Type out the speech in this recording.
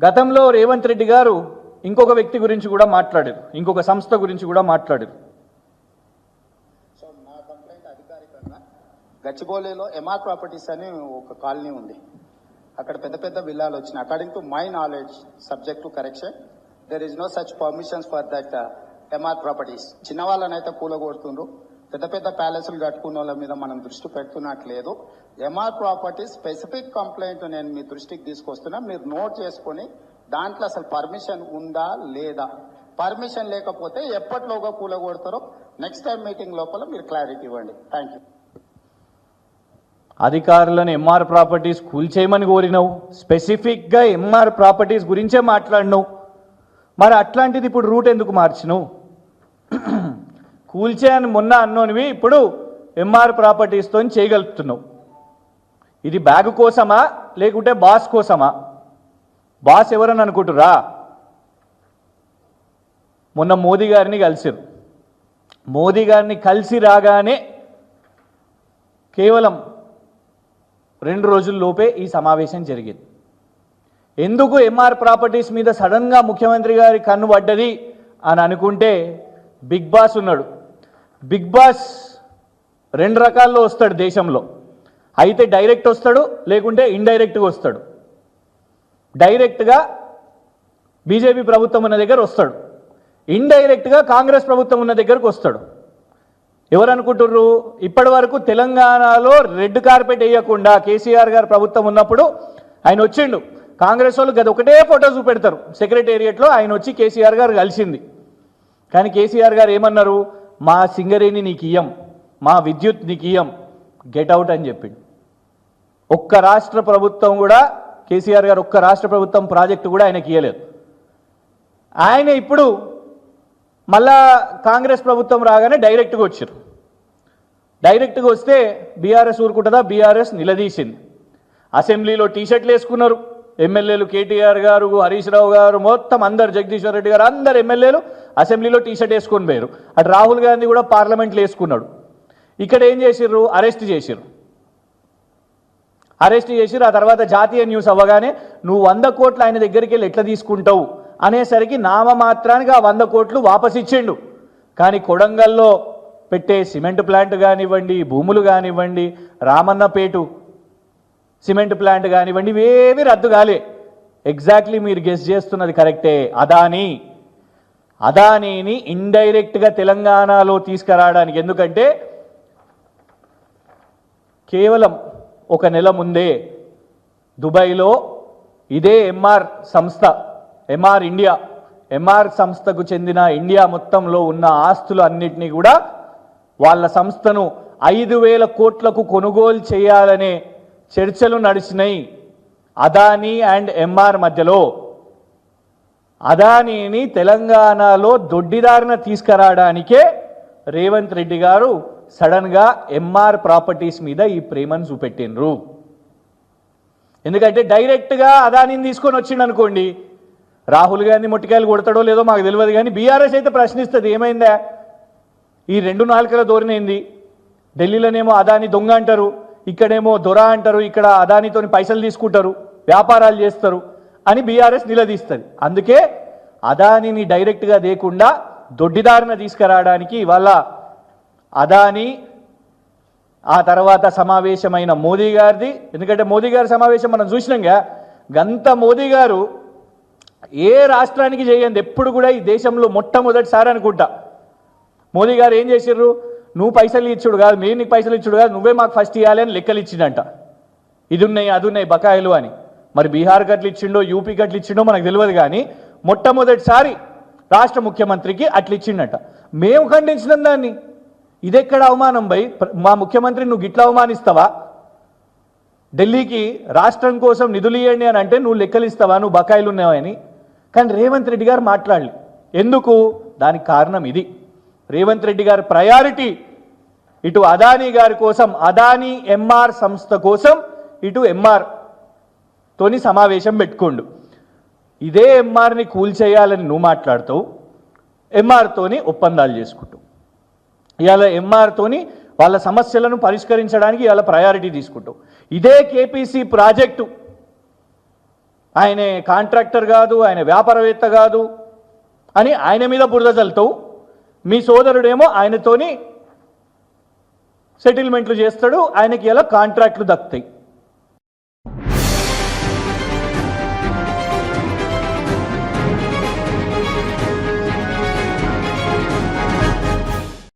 గతంలో రేవంత్ రెడ్డి గారు ఇంకొక వ్యక్తి గురించి కూడా మాట్లాడారు, ఇంకొక సంస్థ గురించి కూడా మాట్లాడారు. సో నా కంప్లైంట్ అధికారికంగా గచ్చిబౌలిలో ఎంఆర్ ప్రాపర్టీస్ అని ఒక కాలనీ ఉంది. అక్కడ పెద్ద పెద్ద విల్లాలు వచ్చినాయి. According to my knowledge, subject to correction, there is no such permissions for that MR properties. చిన్న వాళ్ళనైతే కూలగొడుతుండ్రు, పెద్ద పెద్ద ప్యాలెస్లు కట్టుకున్న వాళ్ళ మీద మనం దృష్టి పెడుతున్నట్లేదు. ఎంఆర్ ప్రాపర్టీస్ స్పెసిఫిక్ కంప్లైంట్ నేను మీ దృష్టికి తీసుకొస్తున్నా, మీరు నోట్ చేసుకొని దాంట్లో అసలు పర్మిషన్ ఉందా లేదా, పర్మిషన్ లేకపోతే ఎప్పటిలోగా కూలగొడతారో నెక్స్ట్ టైం మీటింగ్ లోపల మీరు క్లారిటీ ఇవ్వండి. Thank you. అధికారులను ఎంఆర్ ప్రాపర్టీస్ కూల్చేయమని కోరినావు, స్పెసిఫిక్గా ఎంఆర్ ప్రాపర్టీస్ గురించే మాట్లాడినావు. మరి అట్లాంటిది ఇప్పుడు రూట్ ఎందుకు మార్చినావు? కూల్చే అని మొన్న అన్నోనివి ఇప్పుడు ఎంఆర్ ప్రాపర్టీస్తో చేయగలుగుతున్నావు. ఇది బ్యాగ్ కోసమా లేకుంటే బాస్ కోసమా? బాస్ ఎవరని అనుకుంటురా? మొన్న మోదీ గారిని కలిసిరు. మోదీ గారిని కలిసి రాగానే కేవలం 2 రోజుల్లోపే ఈ సమావేశం జరిగింది. ఎందుకు ఎంఆర్ ప్రాపర్టీస్ మీద సడన్గా ముఖ్యమంత్రి గారి కన్ను పడ్డది అని అనుకుంటే, బిగ్ బాస్ ఉన్నాడు. బిగ్ బాస్ 2 రకాల్లో వస్తాడు దేశంలో. అయితే డైరెక్ట్ వస్తాడు, లేకుంటే ఇండైరెక్ట్గా వస్తాడు. డైరెక్ట్గా బీజేపీ ప్రభుత్వం ఉన్న దగ్గర వస్తాడు, ఇండైరెక్ట్గా కాంగ్రెస్ ప్రభుత్వం ఉన్న దగ్గరకు వస్తాడు. ఎవరు అనుకుంటుర్రు? ఇప్పటి వరకు తెలంగాణలో రెడ్ కార్పెట్ వేయకుండా కేసీఆర్ గారు ప్రభుత్వం ఉన్నప్పుడు ఆయన వచ్చిండు. కాంగ్రెస్ వాళ్ళు గది ఒకటే ఫోటో చూపెడతారు సెక్రటేరియట్లో, ఆయన వచ్చి కేసీఆర్ గారు కలిసింది. కానీ కేసీఆర్ గారు ఏమన్నారు? మా సింగరేణి నీకు ఇయ్యం, మా విద్యుత్ నీకు ఇయ్యం, గెట్ అవుట్ అని చెప్పిండు. ఒక్క రాష్ట్ర ప్రభుత్వం కూడా, కేసీఆర్ గారు ఒక్క రాష్ట్ర ప్రభుత్వం ప్రాజెక్టు కూడా ఆయనకి ఇయ్యలేదు. ఆయన ఇప్పుడు మళ్ళా కాంగ్రెస్ ప్రభుత్వం రాగానే డైరెక్ట్గా వచ్చారు. డైరెక్ట్గా వస్తే బీఆర్ఎస్ ఊరుకుంటుందా? బీఆర్ఎస్ నిలదీసింది. అసెంబ్లీలో టీషర్ట్లు వేసుకున్నారు ఎమ్మెల్యేలు. కేటీఆర్ గారు, హరీష్ రావు గారు, మొత్తం అందరు, జగదీశ్వర్ రెడ్డి గారు, అందరు ఎమ్మెల్యేలు అసెంబ్లీలో టీషర్ట్ వేసుకొని పోయారు. అటు రాహుల్ గాంధీ కూడా పార్లమెంట్లో వేసుకున్నాడు. ఇక్కడ ఏం చేసిర్రు? అరెస్ట్ చేసిర్రు. ఆ తర్వాత జాతీయ న్యూస్ అవ్వగానే నువ్వు 100 కోట్లు ఆయన దగ్గరికి వెళ్ళి ఎట్లా తీసుకుంటావు అనేసరికి నామమాత్రానికి ఆ 100 కోట్లు వాపస్ ఇచ్చిండు. కానీ కొడంగల్లో పెట్టే సిమెంట్ ప్లాంట్ కానివ్వండి, భూములు కానివ్వండి, రామన్నపేటు సిమెంట్ ప్లాంట్ కానివ్వండి, ఇవేవి రద్దు కాలే. ఎగ్జాక్ట్లీ మీరు గెస్ చేస్తున్నది కరెక్టే. అదానీని ఇండైరెక్ట్గా తెలంగాణలో తీసుకురావడానికి, ఎందుకంటే కేవలం 1 నెల ముందే దుబాయ్లో ఇదే ఎంఆర్ సంస్థ, ఎంఆర్ సంస్థకు చెందిన ఇండియా మొత్తంలో ఉన్న ఆస్తులు అన్నిటినీ కూడా వాళ్ళ సంస్థను 5,000 కోట్లకు కొనుగోలు చేయాలనే చర్చలు నడిచినాయి అదానీ అండ్ ఎంఆర్ మధ్యలో. అదానీని తెలంగాణలో దొడ్డిదారిన తీసుకురావడానికే రేవంత్ రెడ్డి గారు సడన్గా ఎంఆర్ ప్రాపర్టీస్ మీద ఈ ప్రేమను చూపెట్టినరు. ఎందుకంటే డైరెక్ట్గా అదానీని తీసుకొని వచ్చిండు అనుకోండి, రాహుల్ గాంధీ మొట్టికాయలు కొడతాడో లేదో మాకు తెలియదు, కానీ బీఆర్ఎస్ అయితే ప్రశ్నిస్తుంది, ఏమైందా ఈ 2 నాలుకల ధోరణి? ఢిల్లీలోనేమో అదానీ దొంగ అంటారు, ఇక్కడేమో దొర అంటారు, ఇక్కడ అదానీతో పైసలు తీసుకుంటారు, వ్యాపారాలు చేస్తారు అని బీఆర్ఎస్ నిలదీస్తుంది. అందుకే అదానీని డైరెక్ట్గా దేకుండా దొడ్డిదారిన తీసుకురావడానికి ఇవాళ అదానీ, ఆ తర్వాత సమావేశమైన మోదీ గారిది. ఎందుకంటే మోదీ గారి సమావేశం మనం చూసినాంగా, గంత మోదీ గారు ఏ రాష్ట్రానికి చేయండి ఎప్పుడు కూడా ఈ దేశంలో మొట్టమొదటిసారి అనుకుంటా మోదీ గారు ఏం చేసిర్రు? నువ్వు పైసలు ఇచ్చుడు కాదు, మీరు నీకు పైసలు ఇచ్చుడు కాదు, నువ్వే మాకు ఫస్ట్ ఇవ్వాలి అని లెక్కలు ఇచ్చిండంట. ఇది ఉన్నాయి, అది ఉన్నాయి, బకాయిలు అని. మరి బీహార్ గట్లు ఇచ్చిండో, యూపీ గట్లు ఇచ్చిండో మనకు తెలియదు, కానీ మొట్టమొదటిసారి రాష్ట్ర ముఖ్యమంత్రికి అట్లు ఇచ్చిండట. మేము ఖండించినాం దాన్ని. ఇదెక్కడ అవమానం భయ్? మా ముఖ్యమంత్రి నువ్వు గిట్లా అవమానిస్తావా? ఢిల్లీకి రాష్ట్రం కోసం నిధులు ఇవ్వండి అని అంటే నువ్వు లెక్కలు ఇస్తావా, నువ్వు బకాయిలు ఉన్నావని? కానీ రేవంత్ రెడ్డి గారు మాట్లాడలే. ఎందుకు? దానికి కారణం ఇది. రేవంత్ రెడ్డి గారి ప్రయారిటీ ఇటు అదానీ గారి కోసం, అదానీ ఎంఆర్ సంస్థ కోసం, ఇటు ఎంఆర్ తోని సమావేశం పెట్టుకోండు. ఇదే ఎంఆర్ని కూల్చేయాలని నువ్వు మాట్లాడుతావు, ఎంఆర్తోని ఒప్పందాలు చేసుకుంటావు. ఇవాళ ఎంఆర్తోని వాళ్ళ సమస్యలను పరిష్కరించడానికి ఇవాళ ప్రయారిటీ తీసుకుంటావు. ఇదే కేపీసీ ప్రాజెక్టు ఆయన కాంట్రాక్టర్ కాదు, ఆయన వ్యాపారవేత్త కాదు అని ఆయన మీద బురద చల్లుతావు. మీ సోదరుడేమో ఆయనతోని సెటిల్మెంట్లు చేస్తాడు, ఆయనకి ఇలా కాంట్రాక్ట్లు దక్కుతాయి.